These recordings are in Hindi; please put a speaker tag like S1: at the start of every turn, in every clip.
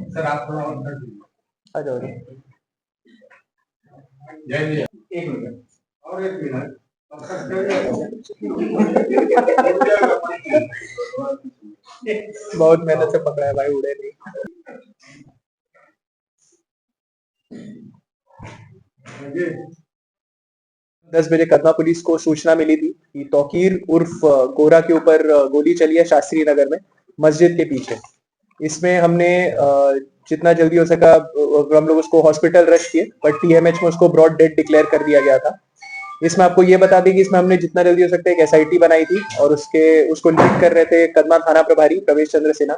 S1: सर आप थोड़ा और आ जाओ। जय एक मिनट और एक मिनट बहुत मेहनत से पकड़ा है भाई, उड़े नहीं। 10 बजे कदमा पुलिस को सूचना मिली थी कि तौकीर उर्फ गोरा के ऊपर गोली चली है शास्त्री नगर में, मस्जिद के पीछे। इसमें हमने जितना जल्दी हो सका हम लोग उसको हॉस्पिटल रश किए, बट टीएमएच में उसको ब्रॉड डेड डिक्लेयर कर दिया गया था। इसमें आपको ये बता दें कि इसमें हमने जितना जल्दी हो सकता है एक एसआईटी बनाई थी और उसको लीड कर रहे थे कदमा थाना प्रभारी प्रवेश चंद्र सिन्हा।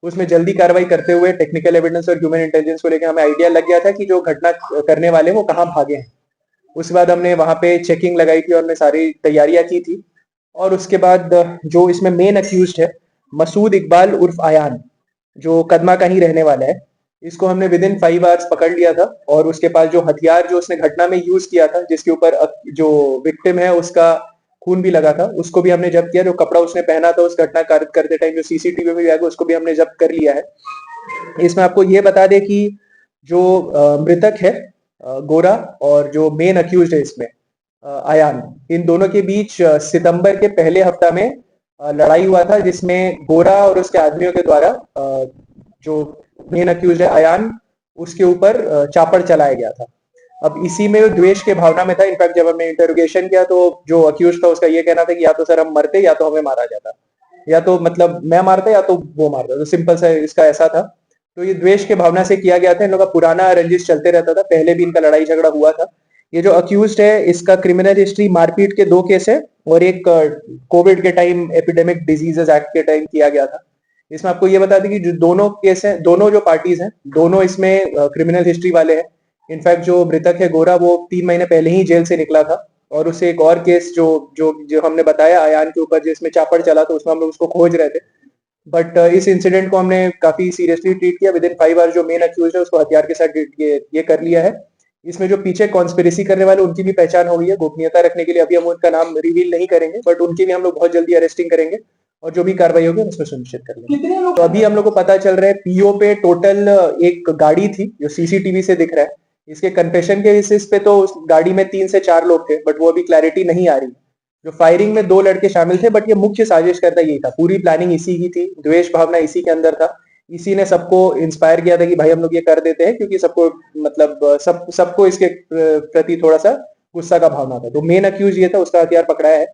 S1: उसमें जल्दी कार्रवाई करते हुए टेक्निकल एविडेंस और ह्यूमन इंटेलिजेंस को लेकर हमें आइडिया लग गया था कि जो घटना करने वाले वो कहाँ भागे हैं। उसके बाद हमने वहां पे चेकिंग लगाई थी और हमने सारी तैयारियां की थी। और उसके बाद जो इसमें मेन अक्यूज्ड है मसूद इकबाल उर्फ आयान, जो कदमा का ही रहने वाला है, इसको हमने विद इन 5 आवर्स पकड़ लिया था। और उसके पास जो हथियार जो उसने घटना में यूज किया था, जिसके ऊपर जो विक्टिम है उसका खून भी लगा था, उसको भी हमने जब्त किया। जो कपड़ा उसने पहना था उस घटना कार्य करते टाइम जो सीसीटीवी में भी आएगा उसको भी हमने जब्त कर लिया है। इसमें आपको ये बता दें कि जो मृतक है गोरा और जो मेन अक्यूज है इसमें आयान, इन दोनों के बीच सितंबर के पहले हफ्ता में लड़ाई हुआ था, जिसमें गोरा और उसके आदमियों के द्वारा जो मेन अक्यूज है आयान, उसके ऊपर चापड़ चलाया गया था। अब इसी में द्वेष के भावना में था। इनफैक्ट जब हमने इंटरोगेशन किया तो जो अक्यूज था उसका ये कहना था कि या तो सर हम मरते या तो हमें मारा जाता, या तो मतलब मैं मारता या तो वो मारता, तो सिंपल सा इसका ऐसा था। तो ये द्वेष के भावना से किया गया था। इन लोगों का पुराना रंजिश चलते रहता था, पहले भी इनका लड़ाई झगड़ा हुआ था। ये जो अक्यूज्ड है इसका क्रिमिनल हिस्ट्री मारपीट के 2 केस है और एक कोविड के टाइम एपिडेमिक डिजीजेस एक्ट के टाइम किया गया था। इसमें आपको ये बता दें कि जो दोनों केस हैं, दोनों जो पार्टीज हैं, दोनों इसमें क्रिमिनल हिस्ट्री वाले हैं। इनफैक्ट जो मृतक है गोरा वो 3 महीने पहले ही जेल से निकला था। और उससे एक और केस जो जो जो हमने बताया आयान के ऊपर जिसमें चापड़ चला था, उसमें हम लोग उसको खोज रहे थे। बट इस इंसिडेंट को हमने काफी सीरियसली ट्रीट किया। विद इन 5 आवर्स जो मेन अक्यूज है उसको हथियार के साथ ये कर लिया है। इसमें जो पीछे कॉन्स्पिरेसी करने वाले उनकी भी पहचान हो गई है। गोपनीयता रखने के लिए अभी हम उनका नाम रिवील नहीं करेंगे, बट उनकी भी हम लोग बहुत जल्दी अरेस्टिंग करेंगे और जो भी कार्रवाई होगी उसमें सुनिश्चित कर लेंगे। तो अभी हम लोग को पता चल रहा है पीओ पे टोटल एक गाड़ी थी जो सीसीटीवी से दिख रहा है। इसके कन्फेशन के बेसिस पे तो उस गाड़ी में 3 से 4 लोग थे, बट वो अभी क्लैरिटी नहीं आ रही। जो फायरिंग में 2 लड़के शामिल थे, बट ये मुख्य साजिश करता यही था, पूरी प्लानिंग इसी की थी, द्वेष भावना इसी के अंदर था। इसी ने सबको इंस्पायर किया था कि भाई हम लोग ये कर देते हैं, क्योंकि सबको मतलब सबको इसके प्रति थोड़ा सा गुस्सा का भावना था। तो मेन अक्यूज ये था, उसका हथियार पकड़ाया है।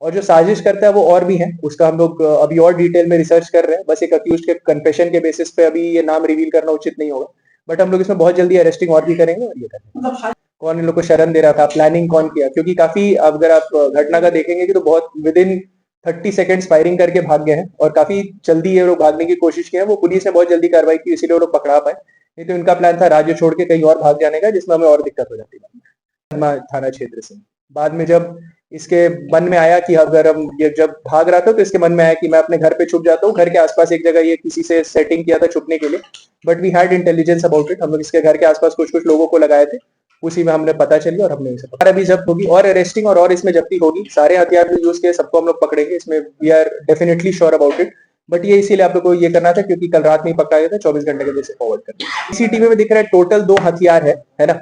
S1: और जो साजिश करता है वो और भी है, उसका हम लोग अभी और डिटेल में रिसर्च कर रहे हैं। बस एक अक्यूज के कन्फेशन के बेसिस पे अभी ये नाम रिवील करना उचित नहीं होगा, बट हम लोग इसमें बहुत जल्दी अरेस्टिंग और भी करेंगे और ये करेंगे। कौन इन लोग को शरण दे रहा था, प्लानिंग कौन किया, क्योंकि काफी अगर आप घटना का देखेंगे कि तो बहुत विद इन 30 सेकेंड्स फायरिंग करके भाग गए हैं और काफी जल्दी ये लोग भागने की कोशिश की है। वो पुलिस ने बहुत जल्दी कार्रवाई की, इसीलिए वो लोग पकड़ा पाए। नहीं तो इनका प्लान था राज्य छोड़ के कहीं और भाग जाने का, जिसमें हमें और दिक्कत हो जाती है थाना क्षेत्र से। बाद में जब इसके मन में आया कि अगर हम ये जब भाग रहा था तो इसके मन में आया कि मैं अपने घर पे छुप जाता हूँ। घर के आसपास एक जगह ये किसी से सेटिंग किया था छुपने के लिए, but we had intelligence about it. हम लोग इसके घर के आसपास कुछ कुछ लोगों को लगाए थे, उसी में हमने पता चली और हमने इसे अभी जब्त होगी और अरेस्टिंग और इसमें जब्ती होगी। सारे हथियार जो यूज किए सबको हम लोग पकड़ेंगे, इसमें we are definitely sure about it. But ये इसीलिए आप लोग को ये करना था क्योंकि कल रात में पकड़ा गया था, 24 घंटे के जैसे फॉरवर्ड कर। सीसीटीवी में दिख रहा है टोटल 2 हथियार है ना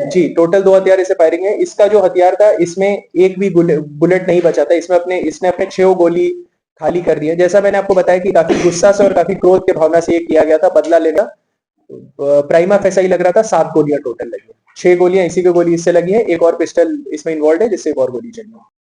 S1: जी, टोटल 2 हथियार इसे फायरिंग है। इसका जो हथियार था इसमें एक भी बुलेट नहीं बचा था। इसमें इसने अपने 6 गोली खाली कर दी है। जैसा मैंने आपको बताया कि काफी गुस्सा से और काफी क्रोध के भावना से ये किया गया था, बदला लेना। प्राइमा फेसा ही लग रहा था 7 गोलियां टोटल लगी है। 6 गोलियां इसी की गोली इससे लगी है, एक और पिस्टल इसमें इन्वॉल्व है जिससे एक और गोली चली है।